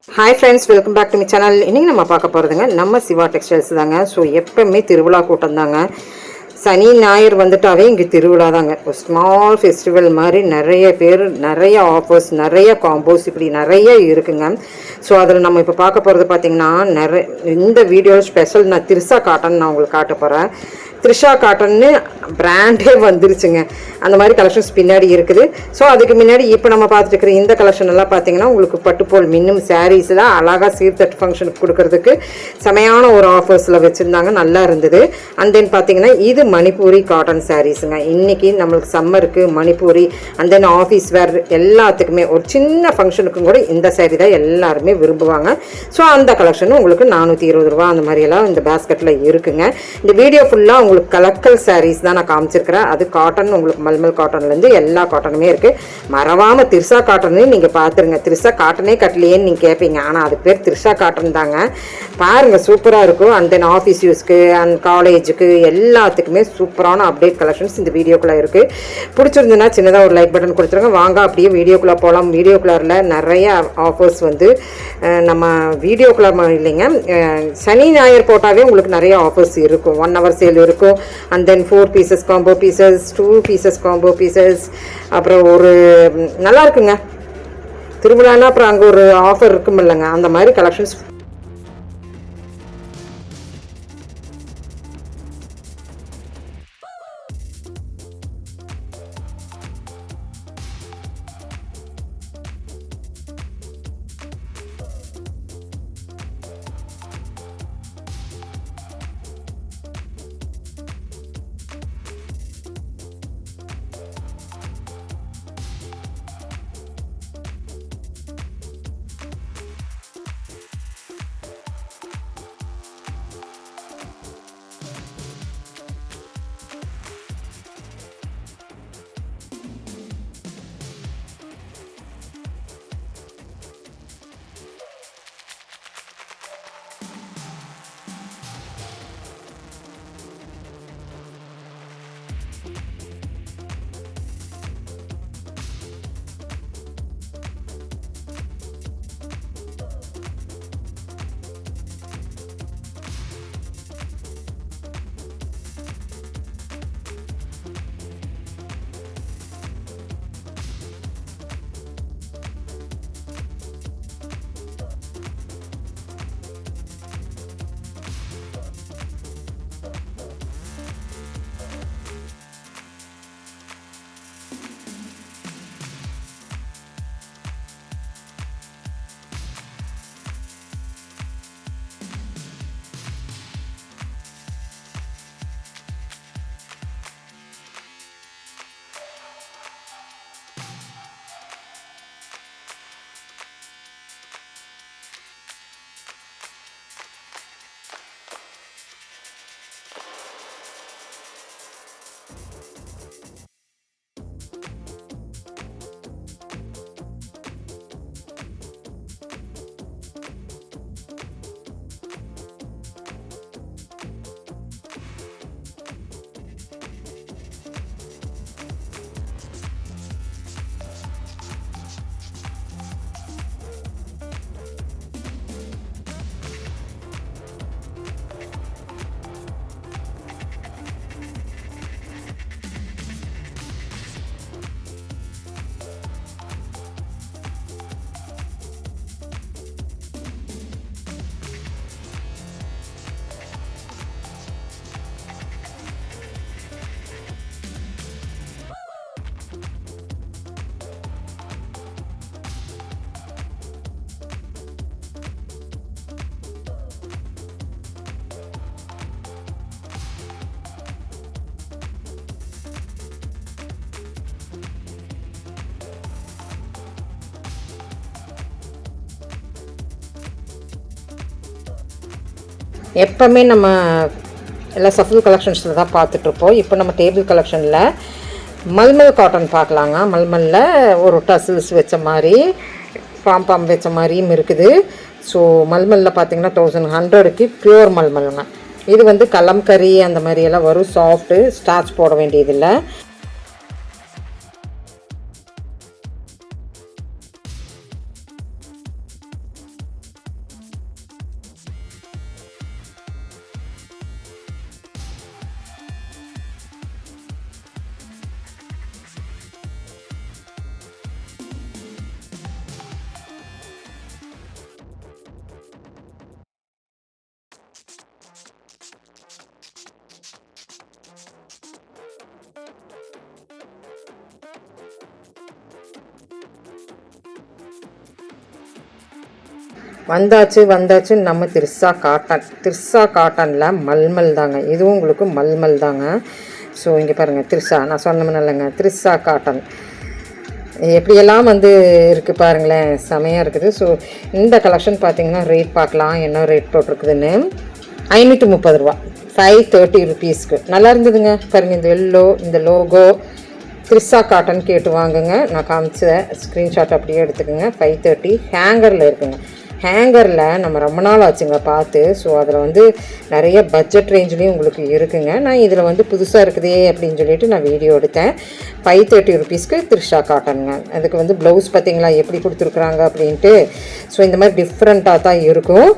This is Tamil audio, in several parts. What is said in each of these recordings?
Hi friends, welcome back to my channel. இன்னைக்கு நம்ம பார்க்க போறதுங்க நம்ம சிவா டெக்ஸ்டைல்ஸ் தாங்க. ஸோ எப்பவுமே திருவிழா கூட்டம் தாங்க. சனி ஞாயிறு வந்துட்டாவே இங்கே திருவிழா தாங்க. ஒரு ஸ்மால் ஃபெஸ்டிவல் மாதிரி நிறைய பேர், நிறைய ஆஃபர்ஸ், நிறைய காம்போஸ் இப்படி நிறைய இருக்குங்க. ஸோ அதில் நம்ம இப்போ பார்க்க போகிறது பார்த்தீங்கன்னா இந்த வீடியோ ஸ்பெஷல் நான் திரிசா காட்டன் நான் உங்களுக்கு காட்ட போகிறேன். த்ரிஷா காட்டன்னு பிராண்டே வந்துருச்சுங்க. அந்த மாதிரி கலெக்ஷன்ஸ் பின்னாடி இருக்குது. ஸோ அதுக்கு முன்னாடி இப்போ நம்ம பார்த்துட்டு இந்த கலெக்ஷன் எல்லாம் பார்த்தீங்கன்னா உங்களுக்கு பட்டுப்போல் மின்னும் சாரீஸில் அழகாக சீர்தட்டு ஃபங்க்ஷனுக்கு கொடுக்கறதுக்கு செமையான ஒரு ஆஃபர்ஸில் வச்சுருந்தாங்க, நல்லா இருந்தது. அண்ட் தென் பார்த்தீங்கன்னா இது மணிப்பூரி காட்டன் சாரீஸுங்க. இன்றைக்கி நம்மளுக்கு சம்மருக்கு Manipuri and then office wear எல்லாத்துக்குமே ஒரு சின்ன ஃபங்க்ஷனுக்கும் கூட இந்த சாரீ தான் எல்லாருமே விரும்புவாங்க. ஸோ அந்த கலெக்ஷனும் உங்களுக்கு 420 ரூபா அந்த மாதிரியெல்லாம் இந்த பேஸ்கெட்டில் இருக்குங்க. இந்த வீடியோ ஃபுல்லாக உங்களுக்கு கலக்கல் சாரீஸ் தான் நான் காமிச்சிருக்கிறேன். அது காட்டன், உங்களுக்கு மல்மல் காட்டன்லேருந்து எல்லா காட்டனுமே இருக்குது. மறவாமல் திரிசா காட்டனு நீங்கள் பார்த்துருங்க. திரிசா காட்டனே கட்டலையேன்னு நீங்கள் கேட்பீங்க, ஆனால் அது பேர் திரிசா காட்டன் தாங்க. பாருங்கள், சூப்பராக இருக்கும். அண்ட் தென் ஆஃபீஸ் யூஸ்க்கு அண்ட் காலேஜுக்கு எல்லாத்துக்குமே சூப்பரான அப்டேட் கலெக்ஷன்ஸ் இந்த வீடியோக்குள்ளே இருக்குது. பிடிச்சிருந்துன்னா சின்னதாக ஒரு லைக் பட்டன் கொடுத்துருங்க. வாங்க அப்படியே வீடியோக்குள்ளே போகலாம். வீடியோக்குள்ளே நிறைய ஆஃபர்ஸ் வந்து நம்ம வீடியோக்குள்ளே இல்லைங்க, சனி ஞாயிறு போட்டாவே உங்களுக்கு நிறைய ஆஃபர்ஸ் இருக்கும். 1 hour சேல் இருக்கும். And then 4 pieces combo pieces, 2 pieces combo pieces, அப்புறம் ஒரு நல்லா இருக்குங்க திருவிழானா. அப்புறம் அங்கே ஒரு ஆஃபர் இருக்கும் இல்லைங்க, அந்த மாதிரி கலெக்ஷன்ஸ். எப்போவுமே நம்ம எல்லாம் சஃபல் கலெக்ஷன்ஸில் தான் பார்த்துட்ருப்போம். இப்போ நம்ம டேபிள் கலெக்ஷனில் மல்மல் காட்டன் பார்க்கலாங்க. மல்மலில் ஒரு டசில்ஸ் வச்ச மாதிரி, பாம் வச்ச மாதிரியும் இருக்குது. ஸோ மல்மலில் பார்த்திங்கன்னா 1100க்கு ப்யூர் மல்மலுங்க. இது வந்து கலம்கரி அந்த மாதிரியெல்லாம் வரும், சாஃப்ட்டு, ஸ்டார்ச் போட வேண்டியதில்லை. வந்தாச்சு நம்ம திர்சா காட்டனில் மல்மல் தாங்க. இதுவும் உங்களுக்கு மல்மல் தாங்க. ஸோ இங்கே பாருங்கள், திர்சா நான் சொன்னோம்னு இல்லைங்க, திர்சா காட்டன் எப்படியெல்லாம் வந்து இருக்குது பாருங்களேன், செமையாக இருக்குது. ஸோ இந்த கலெக்ஷன் பார்த்திங்கன்னா ரேட் பார்க்கலாம், என்ன ரேட் போட்டிருக்குதுன்னு. 530 ரூபா, 530 ருபீஸ்க்கு நல்லா இருந்ததுங்க. பாருங்கள், இந்த எல்லோ, இந்த லோகோ திர்சா காட்டன் கேட்டு வாங்குங்க. நான் காமிச்ச ஸ்க்ரீன்ஷாட் அப்படியே எடுத்துக்கோங்க. 530 ஹேங்கரில் இருக்குங்க. ஹேங்கரில் நம்ம ரொம்ப நாள் ஆச்சுங்க பார்த்து. ஸோ அதில் வந்து நிறைய பட்ஜெட் ரேஞ்சுலேயும் உங்களுக்கு இருக்குங்க. நான் இதில் வந்து புதுசாக இருக்குதே அப்படின்னு சொல்லிட்டு நான் வீடியோ எடுத்தேன். 530 ருபீஸ்க்கு திர்சா காட்டனுங்க. அதுக்கு வந்து ப்ளவுஸ் பார்த்திங்களா எப்படி கொடுத்துருக்குறாங்க அப்படின்ட்டு. ஸோ இந்த மாதிரி டிஃப்ரெண்ட்டாக தான் இருக்கும்.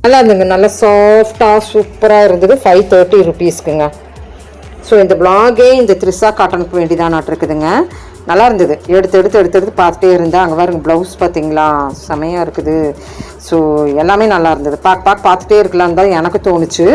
நல்லா இருந்துங்க, நல்லா சாஃப்டாக சூப்பராக இருந்தது. 530 ருபீஸ்க்குங்க. ஸோ இந்த பிளாகே இந்த திர்சா காட்டனுக்கு வேண்டிதான் இருக்குதுங்க. நல்லா இருந்தது. எடுத்து பார்த்துட்டே இருந்தேன். அங்கே பாருங்க, ப்ளவுஸ் பார்த்தீங்களா செமையாக இருக்குது. ஸோ எல்லாமே நல்லா இருந்தது. பார்த்துட்டே இருக்கலான்னு தான் எனக்கு தோணுச்சு.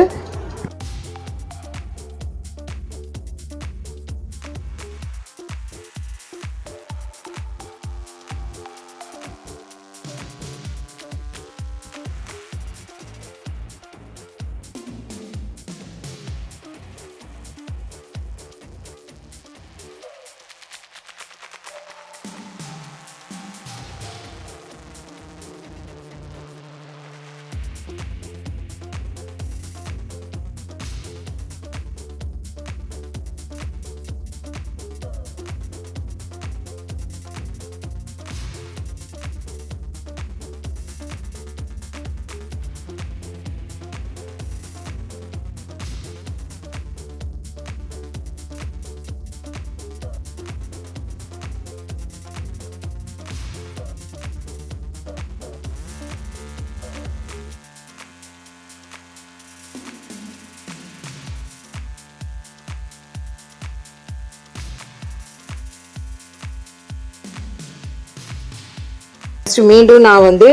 மீண்டும் நான் வந்து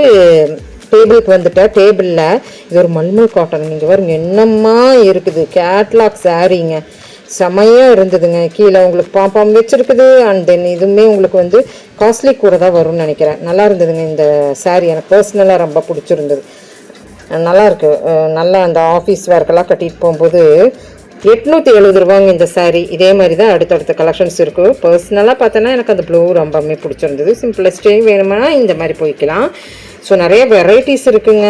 டேபிளுக்கு வந்துட்டேன். டேபிளில் இது ஒரு மல்மல் காட்டன். நீங்கள் பாருங்க என்னம்மா இருக்குது. கேட்லாக் சாரீங்க, செமையாக இருந்ததுங்க. கீழே உங்களுக்கு பாம்பாம் வச்சுருக்குது. அண்ட் தென் இதுவுமே உங்களுக்கு வந்து காஸ்ட்லி கூட தான் வரும்னு நினைக்கிறேன். நல்லா இருந்ததுங்க இந்த சாரீ. எனக்கு பர்சனலாக ரொம்ப பிடிச்சிருந்தது. நல்லாயிருக்கு. நல்லா அந்த ஆஃபீஸ் வேர்க்கெல்லாம் கட்டிட்டு போகும்போது 870 ரூபாங்க இந்த சாரீ. இதே மாதிரி தான் அடுத்தடுத்த கலெக்ஷன்ஸ் இருக்குது. பர்சனலாக பார்த்தோன்னா எனக்கு அந்த ப்ளூ ரொம்பவுமே பிடிச்சிருந்தது. சிம்பிளஸ்டே வேணுமா இந்த மாதிரி போய்க்கலாம். ஸோ நிறைய வெரைட்டிஸ் இருக்குங்க.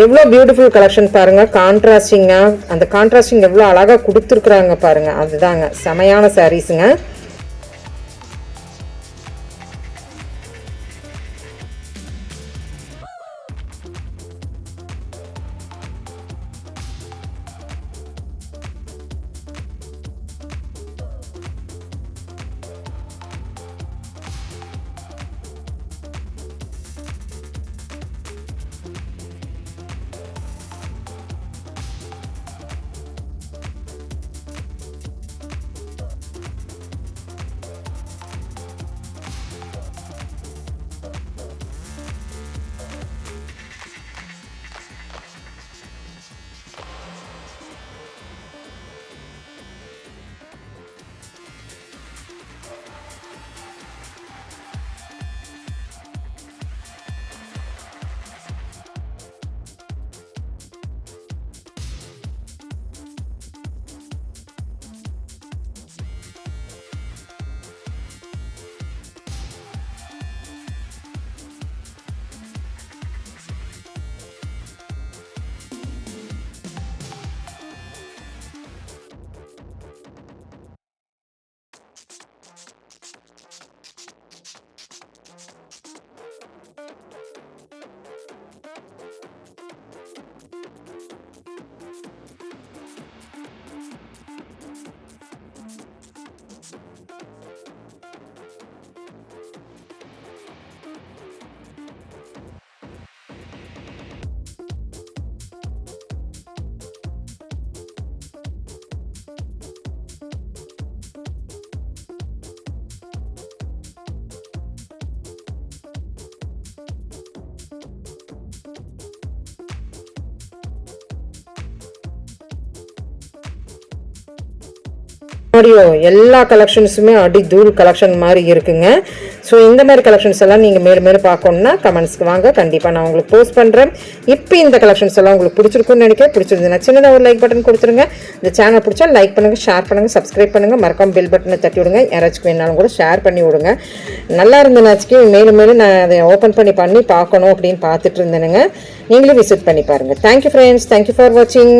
எவ்வளோ பியூட்டிஃபுல் கலெக்ஷன் பாருங்கள். கான்ட்ராஸ்டிங்காக அந்த கான்ட்ராஸ்டிங் எவ்வளோ அழகாக கொடுத்துருக்குறாங்க பாருங்கள். அதுதாங்க செமையான சாரீஸுங்க. ஆடியோ எல்லா கலெக்ஷன்ஸுமே அடி தூள் கலெக்ஷன் மாதிரி இருக்குங்க. ஸோ இந்த மாதிரி கலெக்ஷன்ஸ் எல்லாம் நீங்கள் மேலும் மேலும் பார்க்கணுன்னா கமெண்ட்ஸ்க்கு வாங்க, கண்டிப்பாக நான் உங்களுக்கு போஸ்ட் பண்ணுறேன். இப்போ இந்த கலெக்ஷன்ஸ் எல்லாம் உங்களுக்கு பிடிச்சிருக்குன்னு நினைக்கிறேன். பிடிச்சிருந்துன்னா சின்னதாக ஒரு லைக் பட்டன் கொடுத்துருங்க. இந்த சேனல் பிடிச்சா லைக் பண்ணுங்கள், ஷேர் பண்ணுங்கள், சப்ஸ்கிரைப் பண்ணுங்கள், மறக்காம பெல் பட்டனை தட்டி விடுங்க. யாராச்சும் வேணாலும் கூட ஷேர் பண்ணி விடுங்க. நல்லா இருந்தனாச்சுக்கு மேலும் மேலும் நான் அதை ஓப்பன் பண்ணி பார்க்கணும் அப்படின்னு பார்த்துட்டு இருந்தேனுங்க. நீங்களும் விசிட் பண்ணி பாருங்கள். தேங்க்யூ ஃப்ரெண்ட்ஸ், தேங்க்யூ ஃபார் வாட்சிங்.